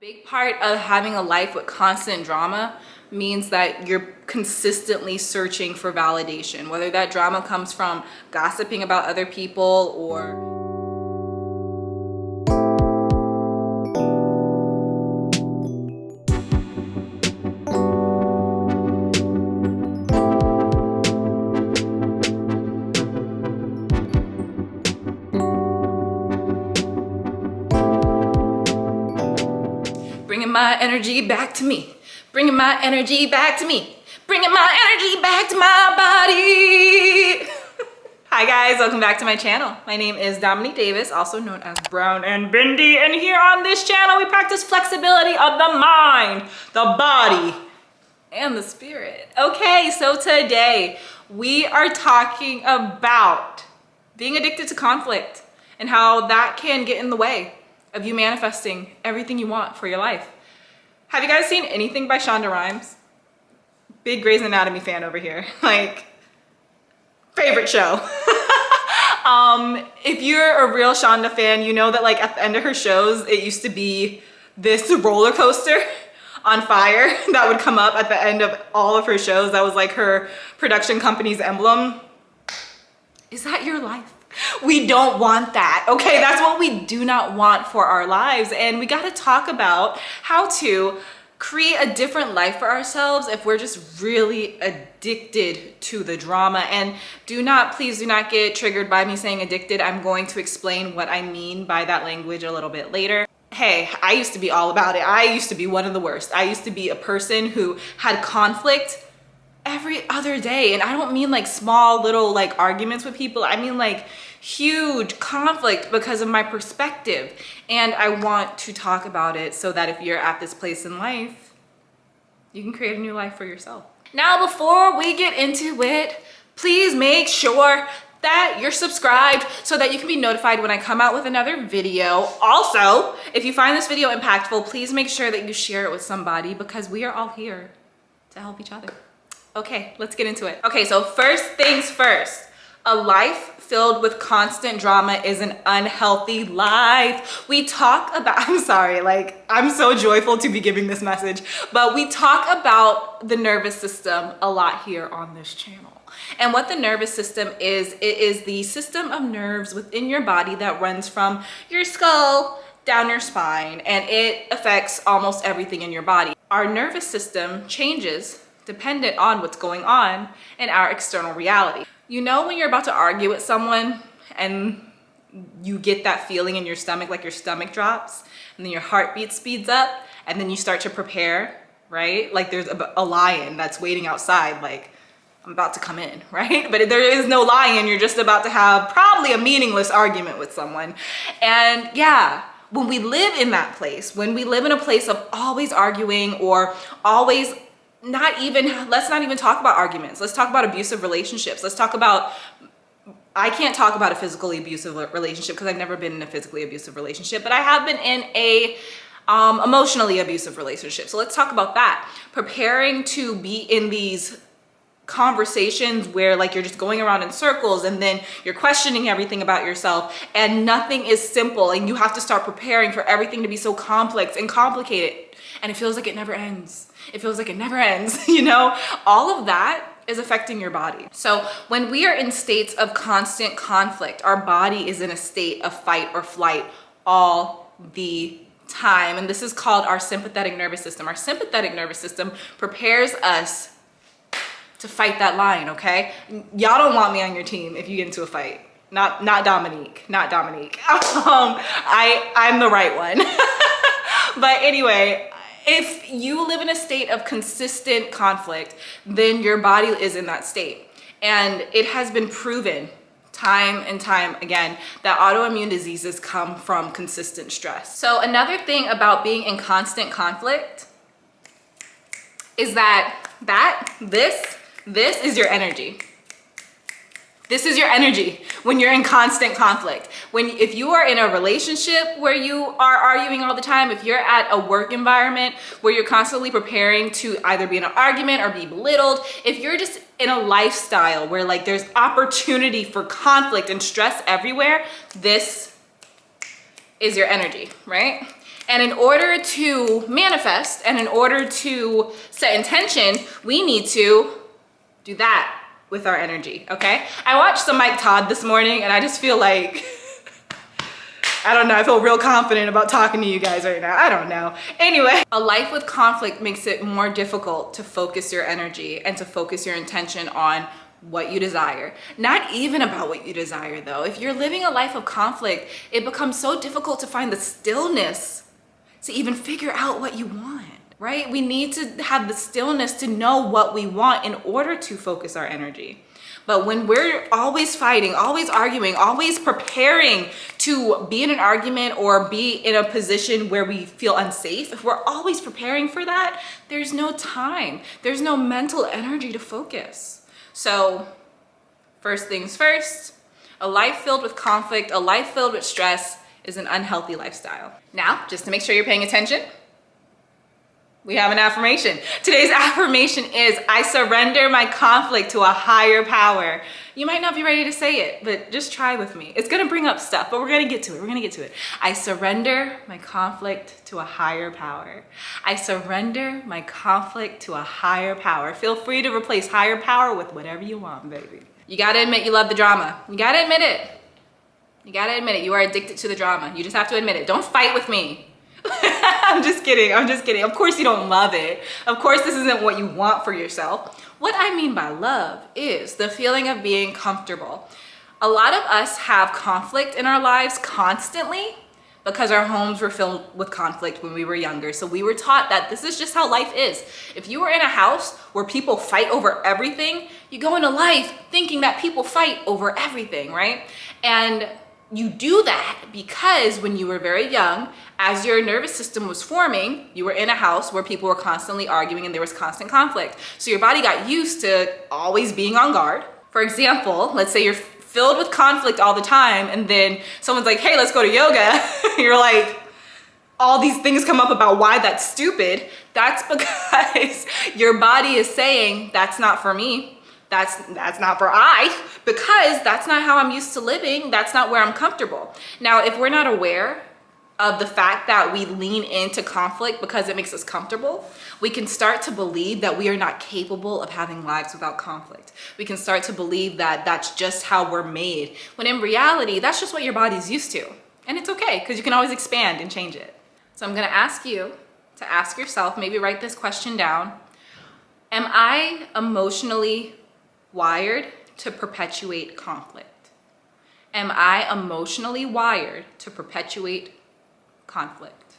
Big part of having a life with constant drama means that you're consistently searching for validation, whether that drama comes from gossiping about other people or bringing my energy back to me, bringing my energy back to me, bringing my energy back to my body. Hi guys, welcome back to my channel. My name is Dominique Davis, also known as Brown and Bendy, and here on this channel we practice flexibility of the mind, the body, and the spirit. Okay, so today we are talking about being addicted to conflict and how that can get in the way of you manifesting everything you want for your life. Have you guys seen anything by Shonda Rhimes? Big Grey's Anatomy fan over here. Like, favorite show. If you're a real Shonda fan, you know that like at the end of her shows, it used to be this roller coaster on fire that would come up at the end of all of her shows. That was like her production company's emblem. Is that your life? We don't want that, okay? That's what we do not want for our lives. And we gotta talk about how to create a different life for ourselves if we're just really addicted to the drama. And please do not get triggered by me saying addicted. I'm going to explain what I mean by that language a little bit later. Hey, I used to be all about it. I used to be one of the worst. I used to be a person who had conflict every other day. And I don't mean like small little like arguments with people. I mean like huge conflict because of my perspective. And I want to talk about it so that if you're at this place in life, you can create a new life for yourself. Now, before we get into it, please make sure that you're subscribed so that you can be notified when I come out with another video. Also, if you find this video impactful, please make sure that you share it with somebody because we are all here to help each other. Okay, let's get into it. Okay, so first things first, a life filled with constant drama is an unhealthy life. We talk about, I'm sorry, like I'm so joyful to be giving this message, but we talk about the nervous system a lot here on this channel. And what the nervous system is, it is the system of nerves within your body that runs from your skull down your spine, and it affects almost everything in your body. Our nervous system changes dependent on what's going on in our external reality. You know when you're about to argue with someone and you get that feeling in your stomach, like your stomach drops, and then your heartbeat speeds up, and then you start to prepare, right? Like there's a lion that's waiting outside, like I'm about to come in, right? But there is no lion, you're just about to have probably a meaningless argument with someone. And yeah, when we live in that place, when we live in a place of always arguing or always let's not even talk about arguments. Let's talk about abusive relationships. Let's talk about, I can't talk about a physically abusive relationship because I've never been in a physically abusive relationship, but I have been in a emotionally abusive relationship. So let's talk about that. Preparing to be in these conversations where like you're just going around in circles and then you're questioning everything about yourself and nothing is simple and you have to start preparing for everything to be so complex and complicated and it feels like it never ends. It feels like it never ends, you know? All of that is affecting your body. So when we are in states of constant conflict, our body is in a state of fight or flight all the time. And this is called our sympathetic nervous system. Our sympathetic nervous system prepares us to fight that lion, okay? Y'all don't want me on your team if you get into a fight. Not Dominique. I'm the right one. But anyway, if you live in a state of consistent conflict, then your body is in that state. And it has been proven time and time again that autoimmune diseases come from consistent stress. So another thing about being in constant conflict is that this is your energy. This is your energy when you're in constant conflict. If you are in a relationship where you are arguing all the time, if you're at a work environment where you're constantly preparing to either be in an argument or be belittled, if you're just in a lifestyle where like there's opportunity for conflict and stress everywhere, this is your energy, right? And in order to manifest and in order to set intention, we need to do that with our energy, okay? I watched some Mike Todd this morning and I just feel like, I don't know, I feel real confident about talking to you guys right now. I don't know. Anyway, a life with conflict makes it more difficult to focus your energy and to focus your intention on what you desire. Not even about what you desire though. If you're living a life of conflict, it becomes so difficult to find the stillness to even figure out what you want, right? We need to have the stillness to know what we want in order to focus our energy. But when we're always fighting, always arguing, always preparing to be in an argument or be in a position where we feel unsafe, if we're always preparing for that, there's no time. There's no mental energy to focus. So first things first, a life filled with conflict, a life filled with stress is an unhealthy lifestyle. Now, just to make sure you're paying attention, we have an affirmation. Today's affirmation is, I surrender my conflict to a higher power. You might not be ready to say it, but just try with me. It's gonna bring up stuff, but we're gonna get to it. We're gonna get to it. I surrender my conflict to a higher power. I surrender my conflict to a higher power. Feel free to replace higher power with whatever you want, baby. You gotta admit you love the drama. You gotta admit it. You gotta admit it. You are addicted to the drama. You just have to admit it. Don't fight with me. I'm just kidding. I'm just kidding. Of course you don't love it. Of course this isn't what you want for yourself. What I mean by love is the feeling of being comfortable. A lot of us have conflict in our lives constantly because our homes were filled with conflict when we were younger. So we were taught that this is just how life is. If you were in a house where people fight over everything, you go into life thinking that people fight over everything, right? And you do that because when you were very young, as your nervous system was forming, you were in a house where people were constantly arguing and there was constant conflict. So your body got used to always being on guard. For example, let's say you're filled with conflict all the time and then someone's like, hey, let's go to yoga. You're like, all these things come up about why that's stupid. That's because your body is saying, that's not for me. That's not for because that's not how I'm used to living. That's not where I'm comfortable. Now, if we're not aware of the fact that we lean into conflict because it makes us comfortable, we can start to believe that we are not capable of having lives without conflict. We can start to believe that that's just how we're made, when in reality, that's just what your body's used to. And it's okay, because you can always expand and change it. So I'm gonna ask you to ask yourself, maybe write this question down. Am I emotionally wired to perpetuate conflict? Am I emotionally wired to perpetuate conflict?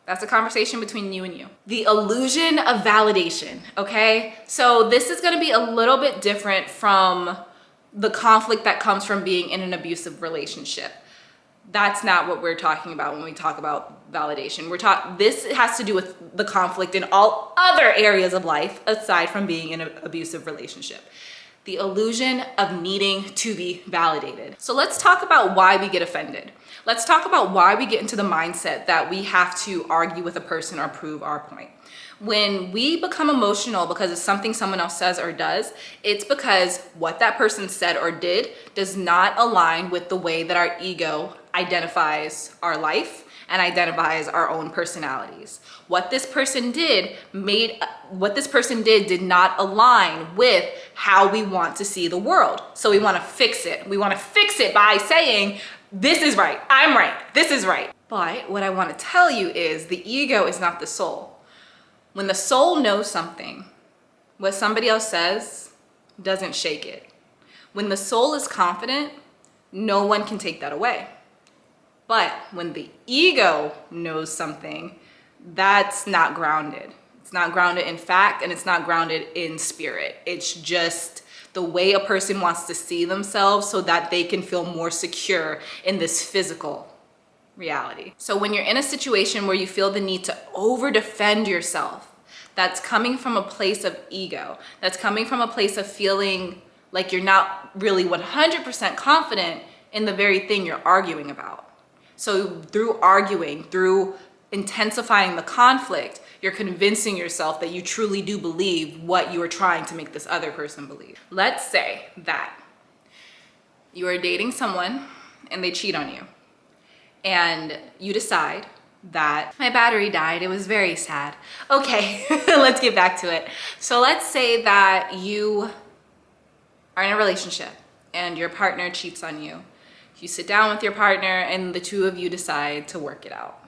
That's a conversation between you and you. The illusion of validation, okay? So this is gonna be a little bit different from the conflict that comes from being in an abusive relationship. That's not what we're talking about when we talk about validation. This has to do with the conflict in all other areas of life aside from being in an abusive relationship. The illusion of needing to be validated. So let's talk about why we get offended. Let's talk about why we get into the mindset that we have to argue with a person or prove our point. When we become emotional because of something someone else says or does, it's because what that person said or did does not align with the way that our ego identifies our life and identifies our own personalities. What this person did did not align with how we want to see the world. So we want to fix it. We want to fix it by saying, this is right, I'm right, this is right. But what I want to tell you is the ego is not the soul. When the soul knows something, what somebody else says doesn't shake it. When the soul is confident, no one can take that away. But when the ego knows something, that's not grounded. It's not grounded in fact, and it's not grounded in spirit. It's just the way a person wants to see themselves so that they can feel more secure in this physical reality. So when you're in a situation where you feel the need to over-defend yourself, that's coming from a place of ego. That's coming from a place of feeling like you're not really 100% confident in the very thing you're arguing about. So through arguing, through intensifying the conflict, you're convincing yourself that you truly do believe what you are trying to make this other person believe. Let's say that you are dating someone and they cheat on you. And you decide that my battery died. It was very sad. Okay, let's get back to it. So let's say that you are in a relationship and your partner cheats on you. You sit down with your partner and the two of you decide to work it out.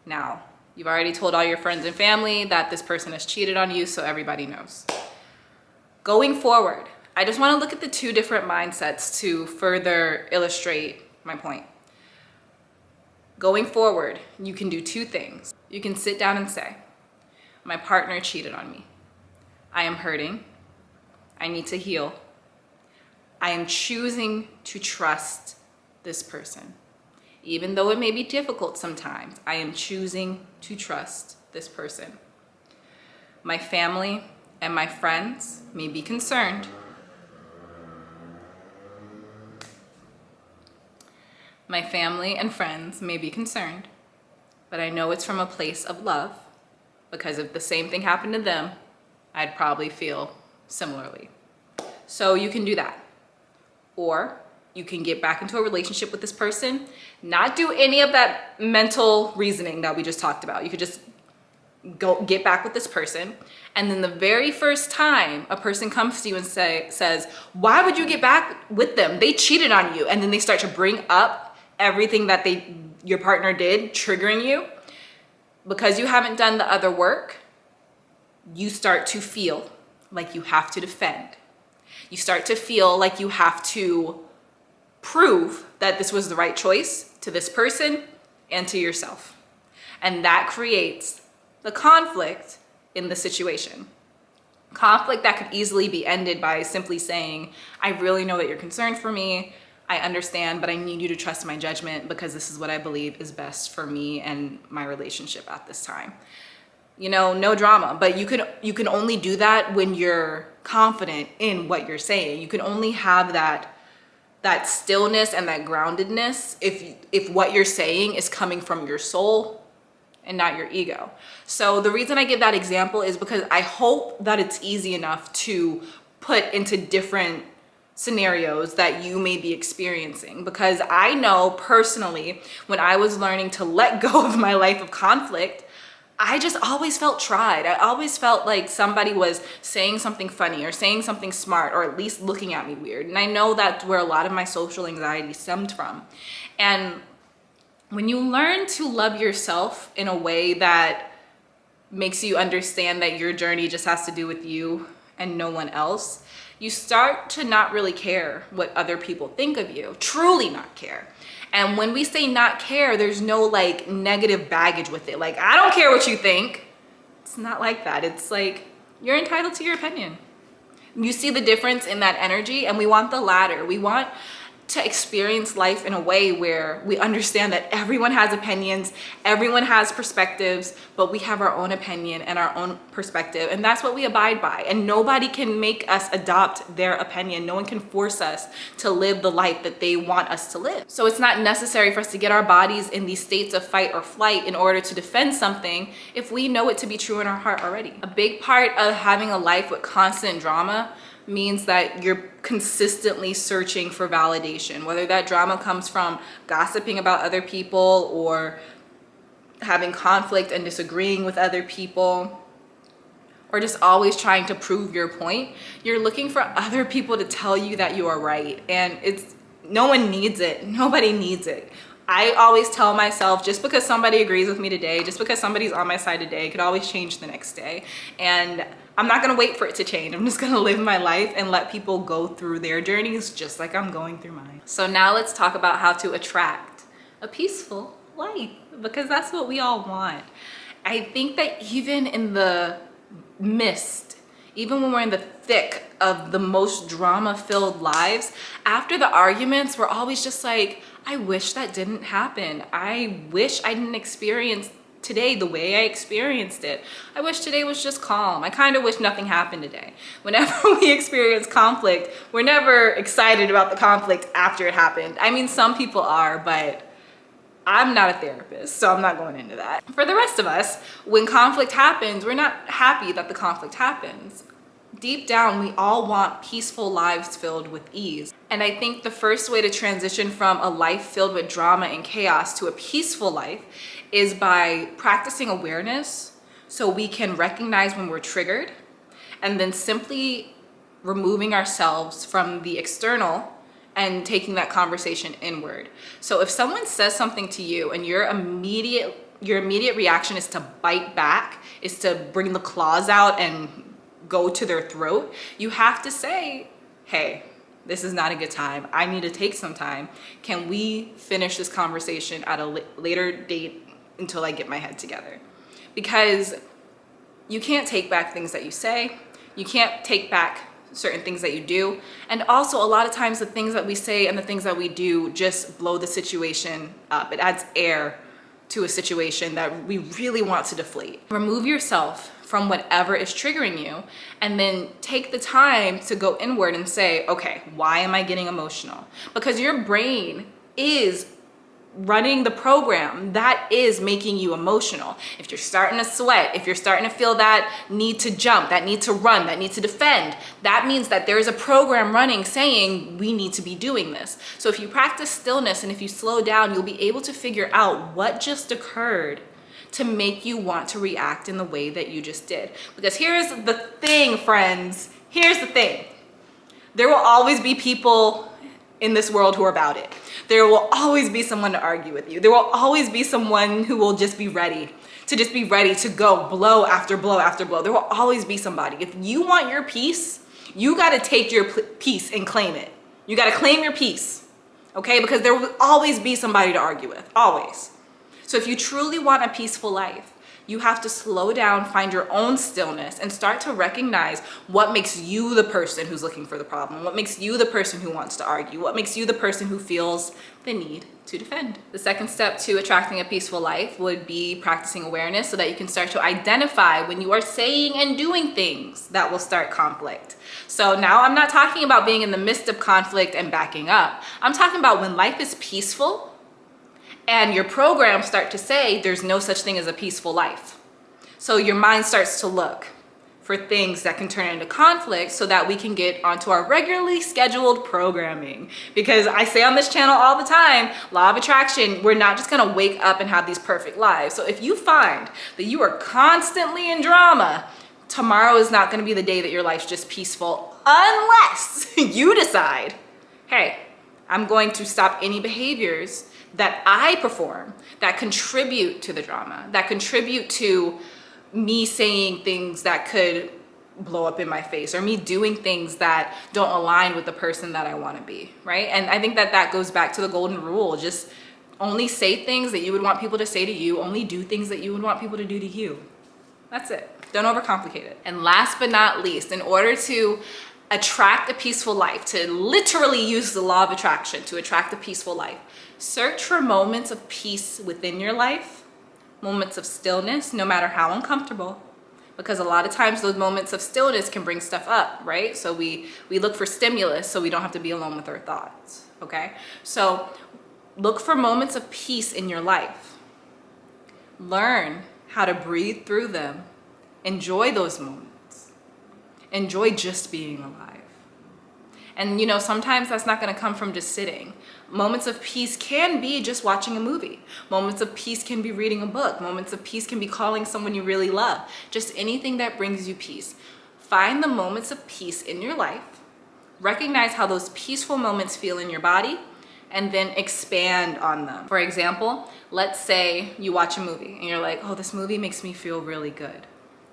Now, you've already told all your friends and family that this person has cheated on you, so everybody knows. Going forward, I just want to look at the two different mindsets to further illustrate my point. Going forward, you can do two things. You can sit down and say, my partner cheated on me. I am hurting. I need to heal. I am choosing to trust this person. Even though it may be difficult sometimes, I am choosing to trust this person. My family and my friends may be concerned. My family and friends may be concerned, but I know it's from a place of love, because if the same thing happened to them, I'd probably feel similarly. So you can do that. Or you can get back into a relationship with this person, not do any of that mental reasoning that we just talked about. You could just go get back with this person. And then the very first time a person comes to you and says, why would you get back with them? They cheated on you. And then they start to bring up everything that your partner did, triggering you. Because you haven't done the other work, you start to feel like you have to defend. You start to feel like you have to prove that this was the right choice to this person and to yourself. And that creates the conflict in the situation. Conflict that could easily be ended by simply saying, I really know that you're concerned for me. I understand, but I need you to trust my judgment because this is what I believe is best for me and my relationship at this time. You know, no drama, but you can only do that when you're confident in what you're saying. You can only have that stillness and that groundedness if what you're saying is coming from your soul and not your ego. So the reason I give that example is because I hope that it's easy enough to put into different scenarios that you may be experiencing, because I know personally when I was learning to let go of my life of conflict, I just always felt tried. I always felt like somebody was saying something funny or saying something smart or at least looking at me weird. And I know that's where a lot of my social anxiety stemmed from. And when you learn to love yourself in a way that makes you understand that your journey just has to do with you and no one else, you start to not really care what other people think of you, truly not care. And when we say not care, there's no like negative baggage with it. Like, I don't care what you think. It's not like that. It's like, you're entitled to your opinion. You see the difference in that energy, and we want the latter. We want to experience life in a way where we understand that everyone has opinions, everyone has perspectives, but we have our own opinion and our own perspective, and that's what we abide by. And nobody can make us adopt their opinion. No one can force us to live the life that they want us to live. So it's not necessary for us to get our bodies in these states of fight or flight in order to defend something if we know it to be true in our heart already. A big part of having a life with constant drama means that you're consistently searching for validation, whether that drama comes from gossiping about other people or having conflict and disagreeing with other people, or just always trying to prove your point. You're looking for other people to tell you that you are right, and no one needs it. Nobody needs it. I always tell myself, just because somebody agrees with me today, just because somebody's on my side today, it could always change the next day. And I'm not gonna wait for it to change. I'm just gonna live my life and let people go through their journeys just like I'm going through mine. So now let's talk about how to attract a peaceful life, because that's what we all want. I think that even in the midst, even when we're in the thick of the most drama-filled lives, after the arguments, we're always just like, I wish that didn't happen. I wish I didn't experience today the way I experienced it. I wish today was just calm. I kind of wish nothing happened today. Whenever we experience conflict, we're never excited about the conflict after it happened. I mean, some people are, but I'm not a therapist, so I'm not going into that. For the rest of us, when conflict happens, we're not happy that the conflict happens. Deep down, we all want peaceful lives filled with ease. And I think the first way to transition from a life filled with drama and chaos to a peaceful life is by practicing awareness so we can recognize when we're triggered, and then simply removing ourselves from the external and taking that conversation inward. So if someone says something to you and your immediate reaction is to bite back, is to bring the claws out and go to their throat, you have to say, hey, this is not a good time. I need to take some time. Can we finish this conversation at a later date until I get my head together? Because you can't take back things that you say. You can't take back certain things that you do. And also a lot of times the things that we say and the things that we do just blow the situation up. It adds air to a situation that we really want to deflate. Remove yourself from whatever is triggering you, and then take the time to go inward and say, okay, why am I getting emotional? Because your brain is running the program that is making you emotional. If you're starting to sweat, if you're starting to feel that need to jump, that need to run, that need to defend, that means that there is a program running saying we need to be doing this. So if you practice stillness and if you slow down, you'll be able to figure out what just occurred to make you want to react in the way that you just did. Because here's the thing, friends. Here's the thing. There will always be people in this world who are about it. There will always be someone to argue with you. There will always be someone who will just be ready to go blow after blow after blow. There will always be somebody. If you want your peace, you got to take your peace and claim it. You got to claim your peace, okay? Because there will always be somebody to argue with, always. So if you truly want a peaceful life, you have to slow down, find your own stillness, and start to recognize what makes you the person who's looking for the problem, what makes you the person who wants to argue, what makes you the person who feels the need to defend. The second step to attracting a peaceful life would be practicing awareness so that you can start to identify when you are saying and doing things that will start conflict. So now I'm not talking about being in the midst of conflict and backing up. I'm talking about when life is peaceful and your programs start to say there's no such thing as a peaceful life. So your mind starts to look for things that can turn into conflict so that we can get onto our regularly scheduled programming. Because I say on this channel all the time, law of attraction, we're not just gonna wake up and have these perfect lives. So if you find that you are constantly in drama, tomorrow is not gonna be the day that your life's just peaceful unless you decide, hey, I'm going to stop any behaviors that I perform that contribute to the drama, that contribute to me saying things that could blow up in my face, or me doing things that don't align with the person that I want to be, right? And I think that that goes back to the golden rule. Just only say things that you would want people to say to you, only do things that you would want people to do to you. That's it. Don't overcomplicate it. And last but not least, in order to attract a peaceful life, to literally use the law of attraction to attract a peaceful life, search for moments of peace within your life, moments of stillness, no matter how uncomfortable, because a lot of times those moments of stillness can bring stuff up, right? So we look for stimulus so we don't have to be alone with our thoughts, okay? So look for moments of peace in your life. Learn how to breathe through them. Enjoy those moments. Enjoy just being alive. And you know, sometimes that's not gonna come from just sitting. Moments of peace can be just watching a movie. Moments of peace can be reading a book. Moments of peace can be calling someone you really love. Just anything that brings you peace. Find the moments of peace in your life. Recognize how those peaceful moments feel in your body, and then expand on them. For example, let's say you watch a movie and you're like, oh, this movie makes me feel really good.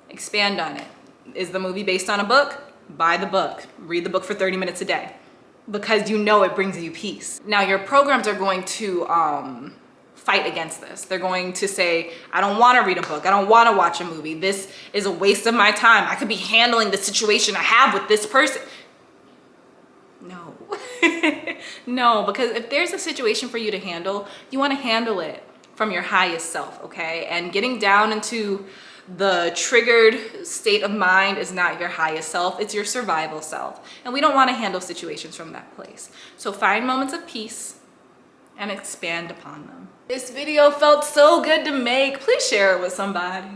Expand on it. Is the movie based on a book? Buy the book. Read the book for 30 minutes a day, because you know it brings you peace. Now your programs are going to fight against this. They're going to say, I don't want to read a book. I don't want to watch a movie. This is a waste of my time. I could be handling the situation I have with this person. No. No, because if there's a situation for you to handle, you want to handle it from your highest self, okay? And getting down into the triggered state of mind is not your highest self, it's your survival self. And we don't want to handle situations from that place. So find moments of peace and expand upon them. This video felt so good to make. Please share it with somebody.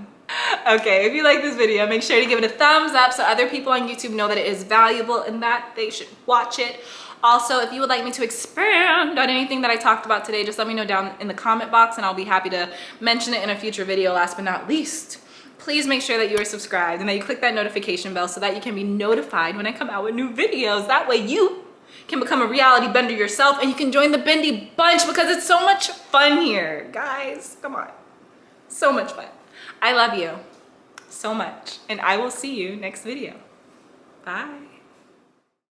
Okay, if you like this video, make sure to give it a thumbs up so other people on YouTube know that it is valuable and that they should watch it. Also, if you would like me to expand on anything that I talked about today, just let me know down in the comment box and I'll be happy to mention it in a future video. Last but not least, please make sure that you are subscribed and that you click that notification bell so that you can be notified when I come out with new videos. That way you can become a reality bender yourself and you can join the bendy bunch because it's so much fun here. Guys, come on. So much fun. I love you so much and I will see you next video. Bye.